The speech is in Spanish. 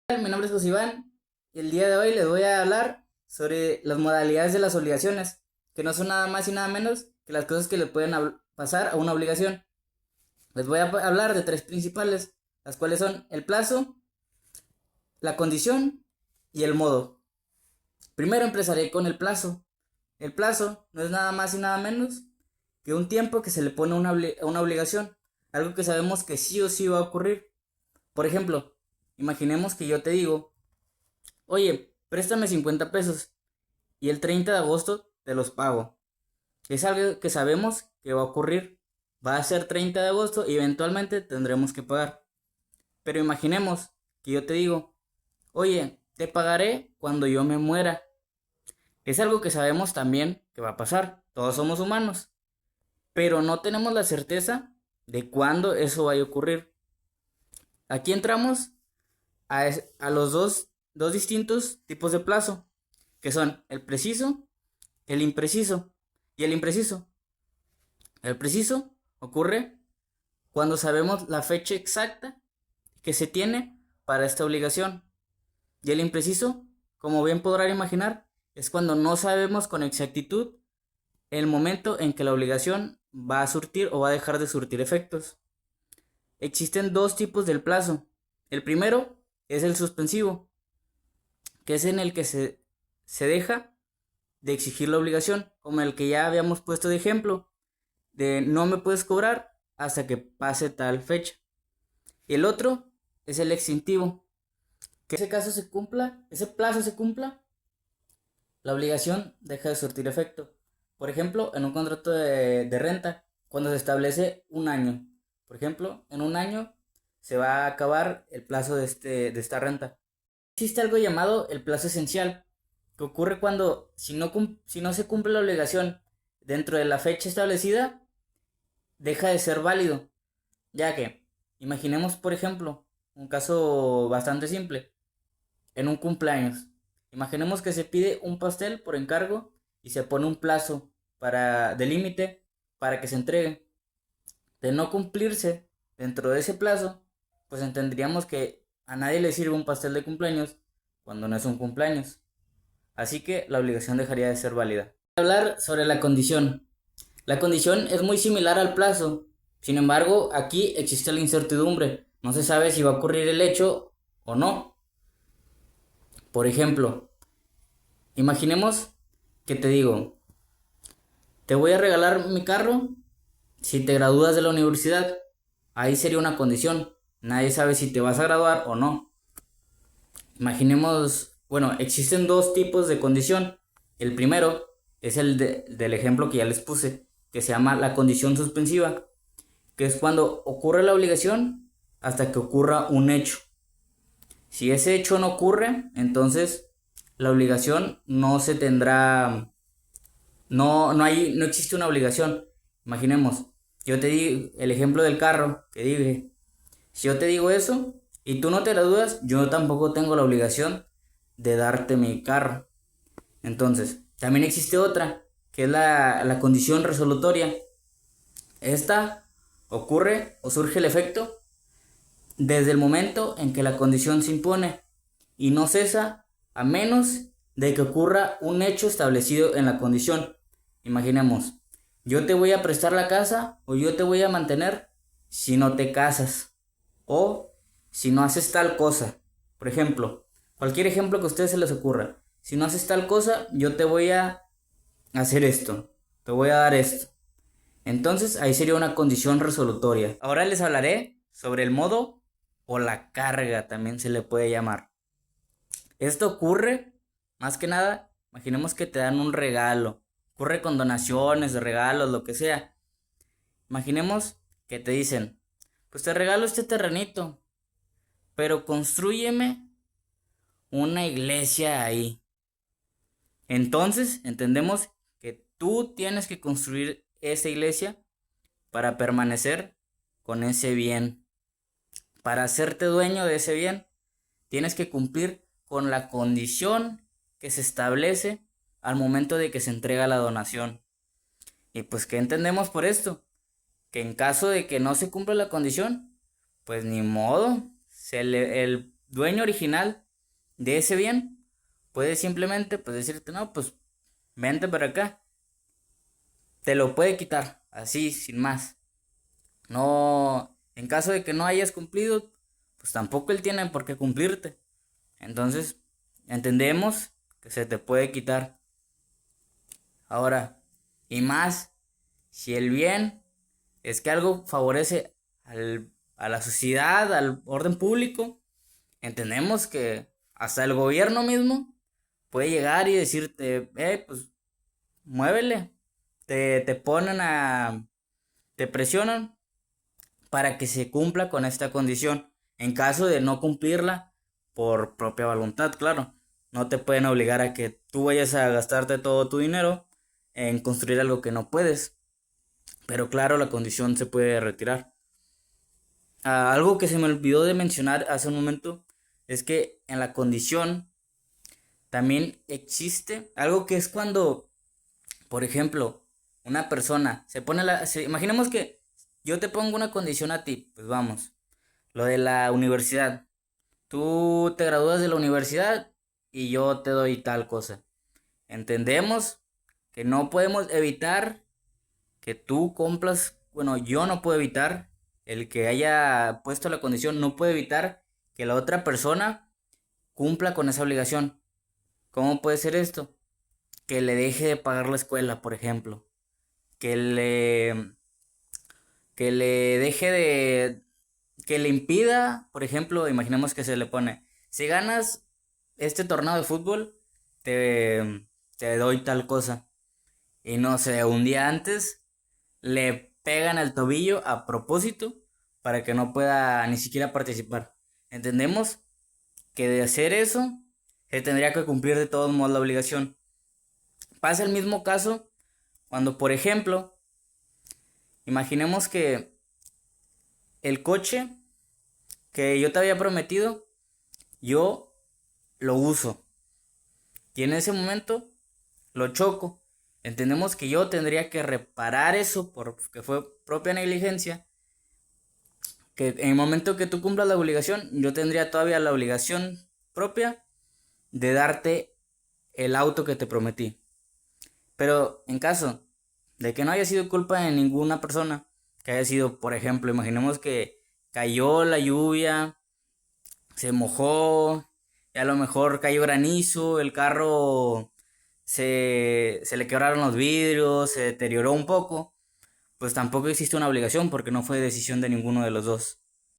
Mi nombre es José Iván y el día de hoy les voy a hablar sobre las modalidades de las obligaciones, que no son nada más y nada menos que las cosas que le pueden pasar a una obligación. Les voy a hablar de tres principales, las cuales son el plazo, la condición y el modo. Primero empezaré con el plazo. El plazo no es nada más y nada menos que un tiempo que se le pone a una obligación, algo que sabemos que sí o sí va a ocurrir. Por ejemplo, imaginemos que yo te digo: oye, préstame 50 pesos y el 30 de agosto te los pago. Es algo que sabemos que va a ocurrir. Va a ser 30 de agosto y eventualmente tendremos que pagar. Pero imaginemos que yo te digo: oye, te pagaré cuando yo me muera. Es algo que sabemos también que va a pasar. Todos somos humanos. Pero no tenemos la certeza de cuándo eso vaya a ocurrir. Aquí entramos a los dos distintos tipos de plazo, que son el preciso, el impreciso y el impreciso. El preciso ocurre cuando sabemos la fecha exacta que se tiene para esta obligación. Y el impreciso, como bien podrán imaginar, es cuando no sabemos con exactitud el momento en que la obligación va a surtir o va a dejar de surtir efectos. Existen dos tipos del plazo. El primero es el suspensivo, que es en el que se deja de exigir la obligación, como el que ya habíamos puesto de ejemplo, de no me puedes cobrar hasta que pase tal fecha. Y el otro es el extintivo, que ese plazo se cumpla, la obligación deja de surtir efecto. Por ejemplo, en un contrato de renta, cuando se establece un año. Por ejemplo, en un año se va a acabar el plazo de esta renta. Existe algo llamado el plazo esencial, que ocurre cuando si no se cumple la obligación dentro de la fecha establecida, deja de ser válido. Ya que, imaginemos por ejemplo, un caso bastante simple, en un cumpleaños. Imaginemos que se pide un pastel por encargo y se pone un plazo de límite para que se entregue. De no cumplirse dentro de ese plazo, pues entenderíamos que a nadie le sirve un pastel de cumpleaños cuando no es un cumpleaños. Así que la obligación dejaría de ser válida. Voy a hablar sobre la condición. La condición es muy similar al plazo. Sin embargo, aquí existe la incertidumbre. No se sabe si va a ocurrir el hecho o no. Por ejemplo, imaginemos que te digo: te voy a regalar mi carro si te gradúas de la universidad. Ahí sería una condición. Nadie sabe si te vas a graduar o no. Imaginemos, bueno, existen dos tipos de condición. El primero es del ejemplo que ya les puse, que se llama la condición suspensiva, que es cuando ocurre la obligación hasta que ocurra un hecho. Si ese hecho no ocurre, entonces la obligación no se tendrá, no existe una obligación. Imaginemos, yo te di el ejemplo del carro que dije. Si yo te digo eso y tú no te la dudas, yo tampoco tengo la obligación de darte mi carro. Entonces, también existe otra, que es la condición resolutoria. Esta ocurre o surge el efecto desde el momento en que la condición se impone y no cesa a menos de que ocurra un hecho establecido en la condición. Imaginemos, yo te voy a prestar la casa o yo te voy a mantener si no te casas o si no haces tal cosa. Por ejemplo, cualquier ejemplo que a ustedes se les ocurra. Si no haces tal cosa, yo te voy a hacer esto, te voy a dar esto. Entonces ahí sería una condición resolutoria. Ahora les hablaré sobre el modo o la carga, también se le puede llamar. Esto ocurre, más que nada, imaginemos que te dan un regalo. Ocurre con donaciones, regalos, lo que sea. Imaginemos que te dicen: pues te regalo este terrenito, pero constrúyeme una iglesia ahí. Entonces entendemos que tú tienes que construir esa iglesia para permanecer con ese bien. Para hacerte dueño de ese bien, tienes que cumplir con la condición que se establece al momento de que se entrega la donación. Y pues, ¿qué entendemos por esto? Que en caso de que no se cumpla la condición, pues ni modo, dueño original de ese bien puede simplemente pues decirte, no, pues vente para acá, te lo puede quitar, así, sin más. No, en caso de que no hayas cumplido, pues tampoco él tiene por qué cumplirte. Entonces, entendemos que se te puede quitar. Ahora, y más, si el bien es que algo favorece a la sociedad, al orden público, entendemos que hasta el gobierno mismo puede llegar y decirte, pues muévele. Te ponen te presionan para que se cumpla con esta condición. En caso de no cumplirla por propia voluntad, claro. No te pueden obligar a que tú vayas a gastarte todo tu dinero en construir algo que no puedes. Pero claro, la condición se puede retirar. Algo que se me olvidó de mencionar hace un momento es que en la condición también existe algo que es cuando, por ejemplo, una persona se pone imaginemos que yo te pongo una condición a ti, pues vamos, lo de la universidad. Tú te gradúas de la universidad y yo te doy tal cosa. Entendemos que no podemos evitar que tú cumplas, bueno, yo no puedo evitar, el que haya puesto la condición no puede evitar que la otra persona cumpla con esa obligación. ¿Cómo puede ser esto? Que le deje de pagar la escuela, por ejemplo. Que le, que le deje de, que le impida, por ejemplo, imaginemos que se le pone, si ganas este torneo de fútbol, te doy tal cosa. Y no sé, un día antes le pegan al tobillo a propósito para que no pueda ni siquiera participar. Entendemos que de hacer eso se tendría que cumplir de todos modos la obligación. Pasa el mismo caso cuando, por ejemplo, imaginemos que el coche que yo te había prometido, yo lo uso. Y en ese momento lo choco. Entendemos que yo tendría que reparar eso porque fue propia negligencia. Que en el momento que tú cumplas la obligación, yo tendría todavía la obligación propia de darte el auto que te prometí. Pero en caso de que no haya sido culpa de ninguna persona, que haya sido, por ejemplo, imaginemos que cayó la lluvia, se mojó, y a lo mejor cayó granizo, el carro se le quebraron los vidrios, se deterioró un poco, pues tampoco existe una obligación porque no fue decisión de ninguno de los dos.